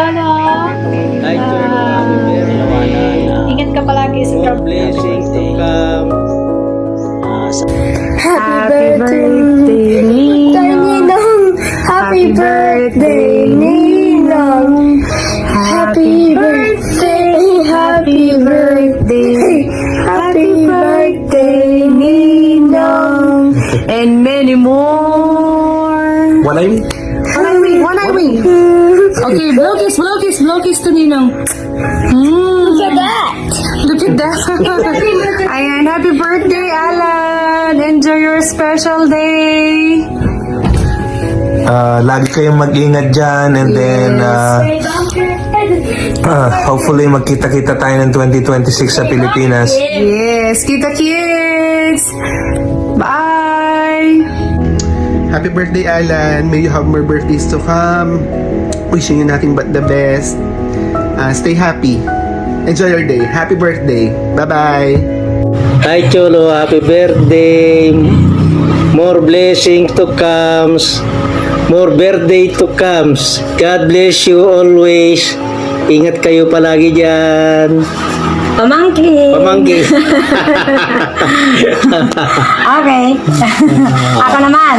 Cholo. Hi, Cholo. Happy birthday. Ingat ka palagi sa More blessings to come. Happy birthday, Ninong! Happy birthday, Ninong! Happy birthday, happy birthday, happy birthday, Ninong! and many more. One eye? One eye wing. Okay, blow kiss to Ninong. Look at that! Look at that. Ayan, happy birthday, Alan. Enjoy your special day. Lagi kayong mag-ingat dyan and then hopefully magkita-kita tayo ng 2026 sa Pilipinas. Yes, kita kids. Bye. Happy birthday, Alan. May you have more birthdays to come. Wishing you nothing but the best. Stay happy. Enjoy your day. Happy birthday. Bye-bye. Hi, Cholo. Happy birthday. More blessings to comes. More birthday to comes. God bless you always. Ingat kayo palagi dyan. Pamangkin! Pamangkin. Okay. Ako naman.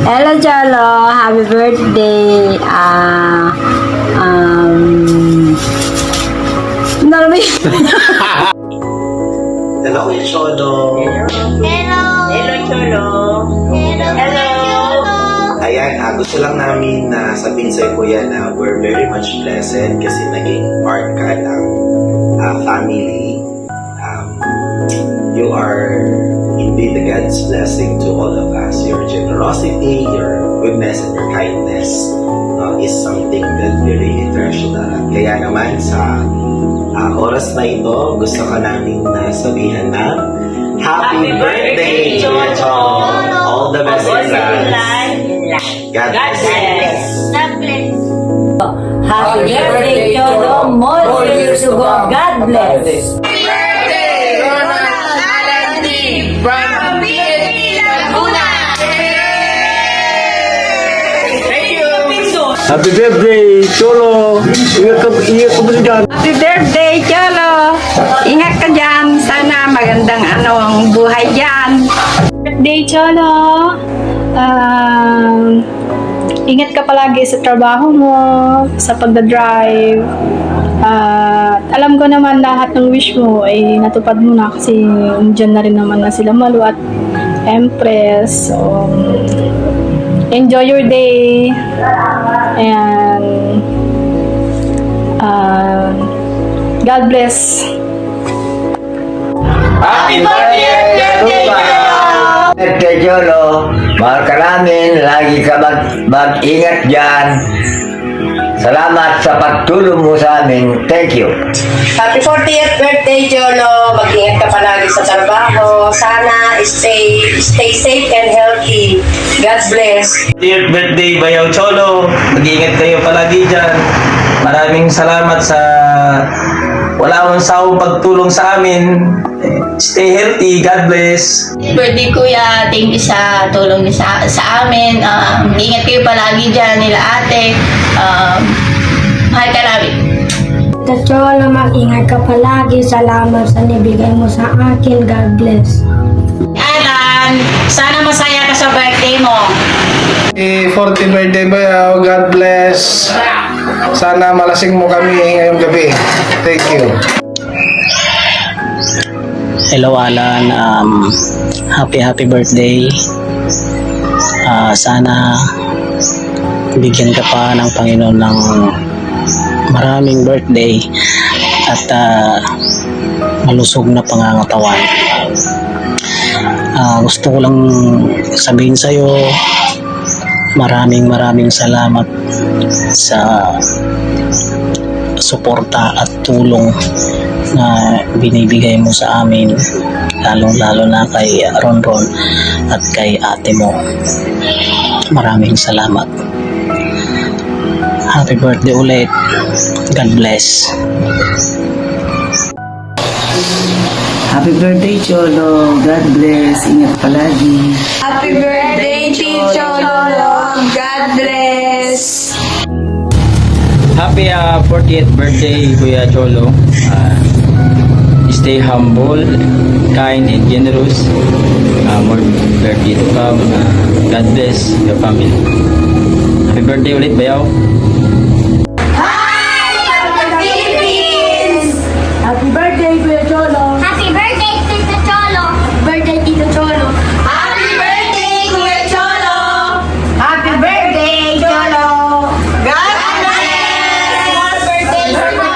Hello, Cholo. Happy birthday. Normi. Hello, Cholo. Ayan, gusto lang namin na sabihin sa'yo, Kuya, na we're very much blessed kasi naging part ka ng family. You are indeed the God's blessing to all of us. Your generosity, your goodness, and your kindness is something that we really treasure. Kaya naman sa oras na ito, gusto ka namin na sabihan na Happy birthday, Cholo! All the best in life. God bless. Happy birthday, Cholo. More years to go. God bless. Happy birthday, Cholo. Ingat ka po dyan. Happy birthday, Cholo. Ingat ka dyan. Sana magandang ang buhay dyan. Birthday, Cholo. Ingat ka palagi sa trabaho mo, sa pagdadrive. Alam ko naman lahat ng wish mo ay natupad mo na kasi dyan na rin naman na sila Malu at Empress. So, enjoy your day. And God bless. Happy birthday, Cholo! Mahal ka namin, lagi ka mag-ingat dyan. Salamat sa pagtulong mo sa amin. Thank you. Happy 40th birthday, Cholo. Mag-ingat ka palagi sa trabaho. Sana stay safe and healthy. God bless. Dear birthday, Bayaw Cholo. Mag-iingat kayo palagi dyan. Maraming salamat sa wala mong sawang pagtulong sa amin. Stay healthy. God bless. Birthday kuya, thank you sa tulong niyo sa amin. Ingat kayo palagi dyan nila ate. Mahal ka namin. Cholo, mag-ingat ka palagi. Salamat sa nibigay mo sa akin. God bless. Alan, sana masaya ka sa birthday mo. 40th birthday, Bayaw. God bless. Sana malasing mo kami ngayong gabi. Thank you. Hello, Alan. Happy birthday. Sana bigyan ka pa ng Panginoon ng maraming birthday at malusog na pangangatawan. Gusto ko lang sabihin sa'yo, maraming salamat sa suporta at tulong na binibigay mo sa amin, lalong-lalo na kay Ronron at kay ate mo. Maraming salamat. Happy birthday ulit. God bless. Happy birthday, Cholo. God bless. Ingat palagi. Happy birthday, Cholo. God bless. bless. Happy 40th birthday, Kuya Cholo. Stay humble, kind, and generous. More birthday to come. God bless your family. Happy birthday ulit, Bayaw. Happy birthday, Kuya Cholo. Happy birthday, Tito Cholo! Birthday, Tito Cholo. Happy birthday, Kuya Cholo! Happy birthday, Cholo! God bless! Birthday, Cholo!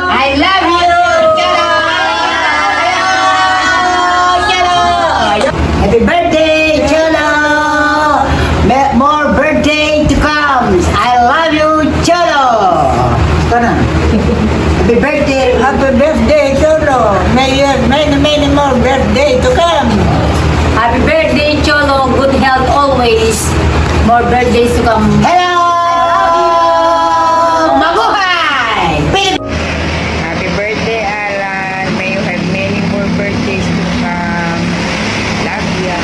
I love you, Cholo! Happy birthday, Cholo! More birthday to come. I love you, Cholo! Happy birthday, Cholo! May you have many more birthday to come. Happy birthday, Cholo! Good health always! More birthdays to come! Hello! Mabuhay! Happy birthday, Alan. May you have many more birthdays to come. Love ya.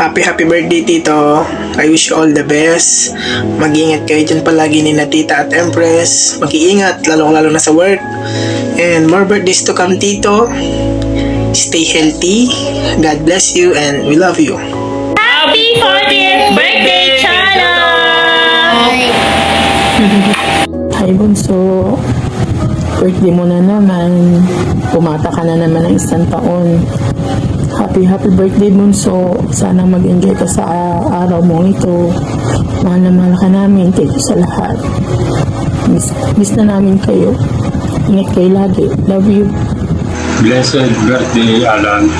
Happy birthday, Tito. I wish you all the best. Mag-iingat kayo dyan palagi ni na Tita at Empress. Mag-iingat, lalong-lalo na sa work. And more birthdays to come, Tito. Stay healthy. God bless you and we love you. Happy 40th birthday, Cholo! Hi, Bunso. Birthday mo na naman. Pumata ka na naman ng isang taon. Happy birthday, Bunso. Sana mag-enjoy ka sa araw mo ito. Mahal na mahal ka namin. Thank you sa lahat. Miss na namin kayo. Ingat kayo lagi. Love you. Blessed birthday, Alan,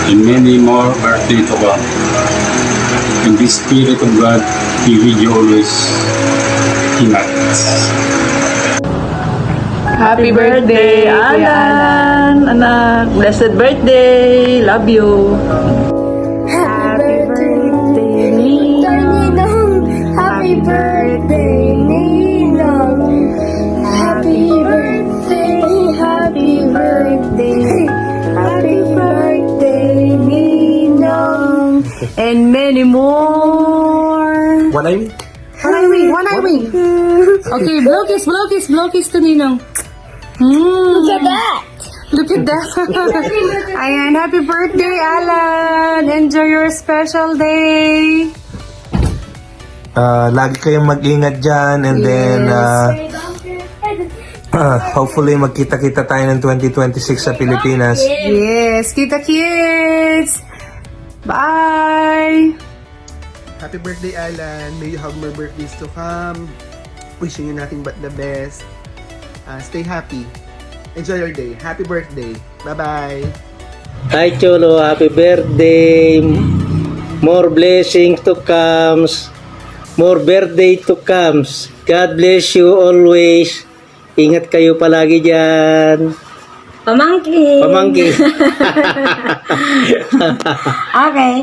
and many more birthday to come. And the Spirit of God be with you always. Ingat. Happy birthday, Alan! Anak, blessed birthday! Love you! Happy birthday, Ninong. Happy birthday, Ninong. Happy birthday, happy birthday. Happy birthday, Ninong. And many more. One eye wink. One eye wink. Okay, blow kiss to Ninong. Look at that. Look at that. Ayan, happy birthday, Alan. Enjoy your special day. Lagi kayong mag-ingat dyan and then hopefully magkita-kita tayo ng 2026 sa Pilipinas. Yes, kita kids. Bye. Happy birthday, Alan. May you have more birthdays to come. Wishing you nothing but the best. Stay happy. Enjoy your day. Happy birthday. Bye-bye. Hi, Cholo. Happy birthday. More blessings to comes. More birthday to comes. God bless you always. Ingat kayo palagi dyan. Pamangkin. Okay.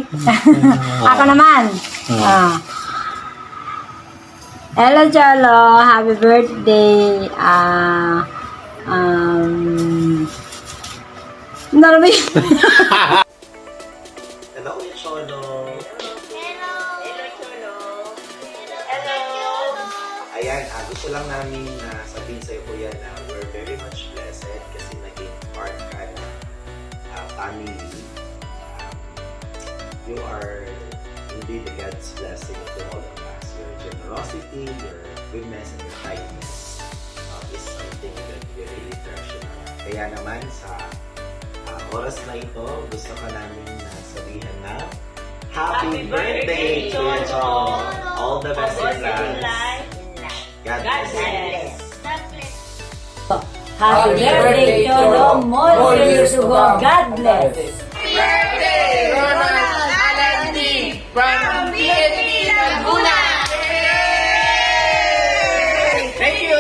Ako naman. Hello, Cholo. Happy birthday. Hello, Cholo. Ayan, gusto lang namin na sabihin sa'yo, Kuya, na we're very much blessed kasi naging part ka ng family. You are indeed God's blessing to all of us. Your generosity, your goodness, and your kindness is something that we really treasure. Kaya naman sa oras na ito, gusto ka namin na sabihin na Happy birthday, Cholo! All the best in life. God bless. Happy birthday, Cholo. More years to go. God bless. Happy birthday, Ronald Alandi from PNP Laguna. Thank you.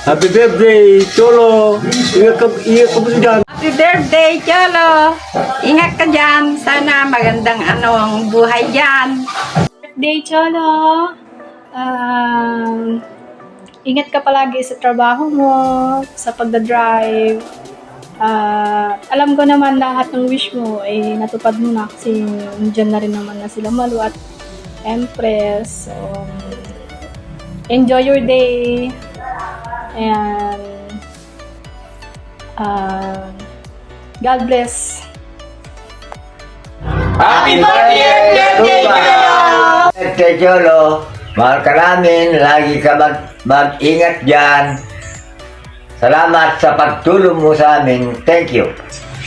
Happy birthday, Cholo. Ingat ka po dyan. Happy birthday, Cholo. Ingat ka dyan. Sana magandang ang buhay dyan. Birthday, Cholo! Ingat ka palagi sa trabaho mo, sa pagdadrive. Alam ko naman lahat ng wish mo ay natupad mo na kasi dyan na rin naman na sila Malu at Empress. So, enjoy your day. And God bless. Happy birthday, Cholo! Mahal ka namin, lagi ka mag-ingat dyan. Salamat sa pagtulong mo sa amin. Thank you.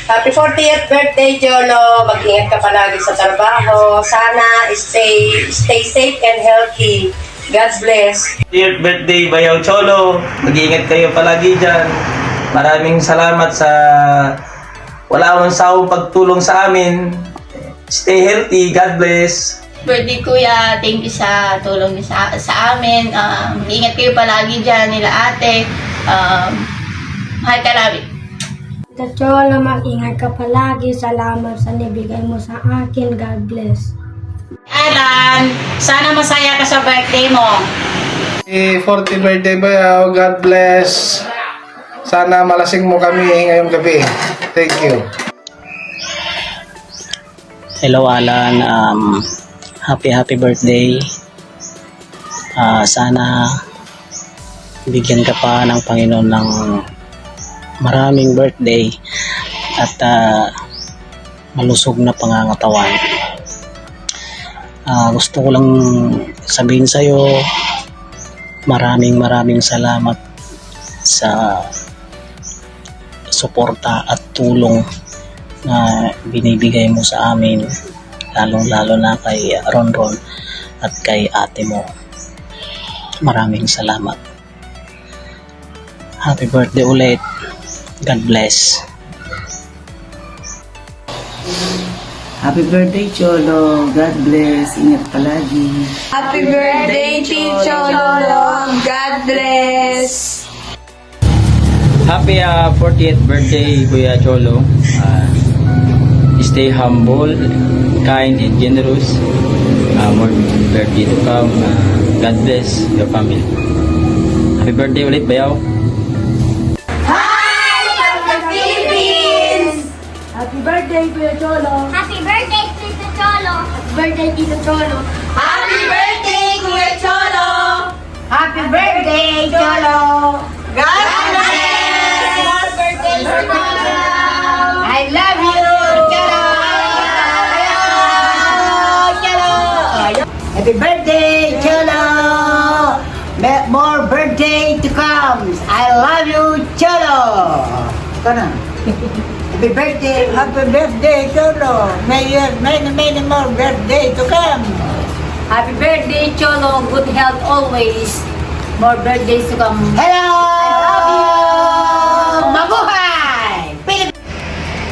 Happy 40th birthday, Jolo. Mag-ingat ka palagi sa trabaho. Sana stay safe and healthy. God bless. 40th birthday, Bayaw Cholo. Mag-iingat kayo palagi dyan. Maraming salamat sa wala mong sawang pagtulong sa amin. Stay healthy. God bless. Birthday kuya, thank you sa tulong niyo sa amin. Ingat kayo palagi dyan nila ate. Mahal ka namin. Tita Cholo, mag-ingat ka palagi. Salamat sa nibigay mo sa akin. God bless. Alan, sana masaya ka sa birthday mo. 40th birthday Bayaw, God bless. Sana malasing mo kami ngayong gabi. Thank you. Hello Alan, happy birthday. Sana bigyan ka pa ng Panginoon ng maraming birthday at malusog na pangangatawan. Gusto ko lang sabihin sa'yo, maraming salamat sa suporta at tulong na binibigay mo sa amin, lalong-lalo na kay Ronron at kay ate mo. Maraming salamat. Happy birthday ulit. God bless. Happy birthday, Cholo. God bless. Ingat palagi. Happy birthday, Cholo. God bless. Happy 40th birthday, Kuya Cholo. Stay humble, kind, and generous. More birthday to come. God bless your family. Happy birthday ulit, Bayaw. Happy birthday, Kuya Cholo. Happy birthday, Tito Cholo. Happy birthday, Tito Cholo. Happy birthday, Kuya Cholo. Happy birthday, Cholo. God bless. Happy birthday, Cholo. I love you, Cholo. Cholo. Happy birthday, Cholo. More birthday to come. I love you, Cholo. Happy birthday, Cholo. May you have many more birthday to come. Happy birthday, Cholo. Good health always. More birthdays to come. Hello! I love you! Mabuhay!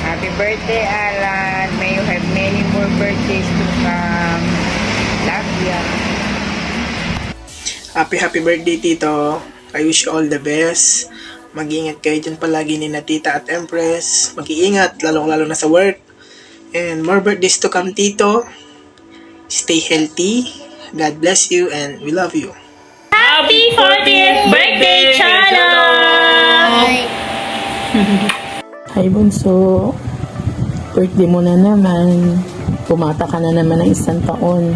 Happy birthday, Alan. May you have many more birthdays to come. Love you. Happy birthday, Tito. I wish you all the best. Mag-iingat kayo dyan palagi ni na Tita at Empress. Mag-iingat, lalong-lalo na sa work. And more birthdays to come, Tito. Stay healthy. God bless you and we love you. Happy 40th birthday, Cholo! Hi Bunso, birthday mo na naman. Pumata ka na naman ng isang taon.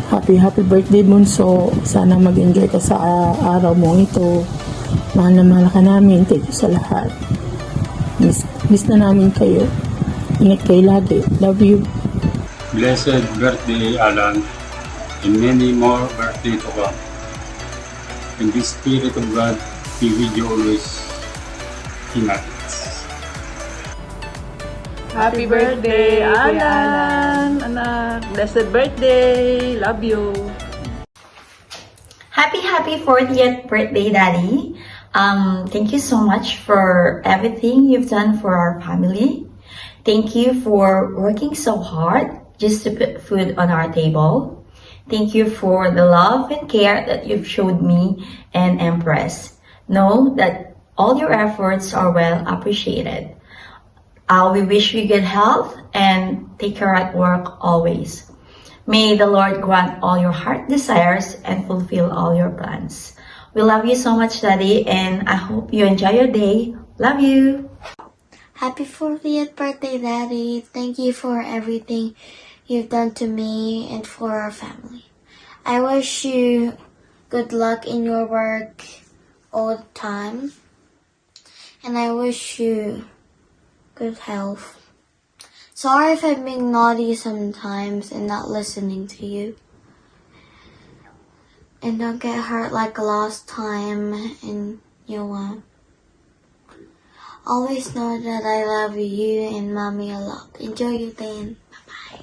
Happy birthday Bunso. Sana mag-enjoy ka sa araw mo ito. Mahal na mahal ka namin. Thank you sa lahat. Miss na namin kayo. Ingat kayo lagi. Love you. Blessed birthday, Alan, and many more birthday to come. In the Spirit of God, be with you always. Ingat. Happy birthday, Alan. Anak, blessed birthday. Love you. Happy 40th birthday, Daddy. Thank you so much for everything you've done for our family. Thank you for working so hard just to put food on our table. Thank you for the love and care that you've showed me and Empress. Know that all your efforts are well appreciated. We wish you good health and take care at work always. May the Lord grant all your heart desires and fulfill all your plans. We love you so much, Daddy, and I hope you enjoy your day. Love you. Happy 40th birthday, Daddy. Thank you for everything you've done to me and for our family. I wish you good luck in your work all the time. And I wish you good health. Sorry if I've been naughty sometimes and not listening to you. And don't get hurt like last time and always know that I love you and mommy a lot. Enjoy your day. Bye-bye.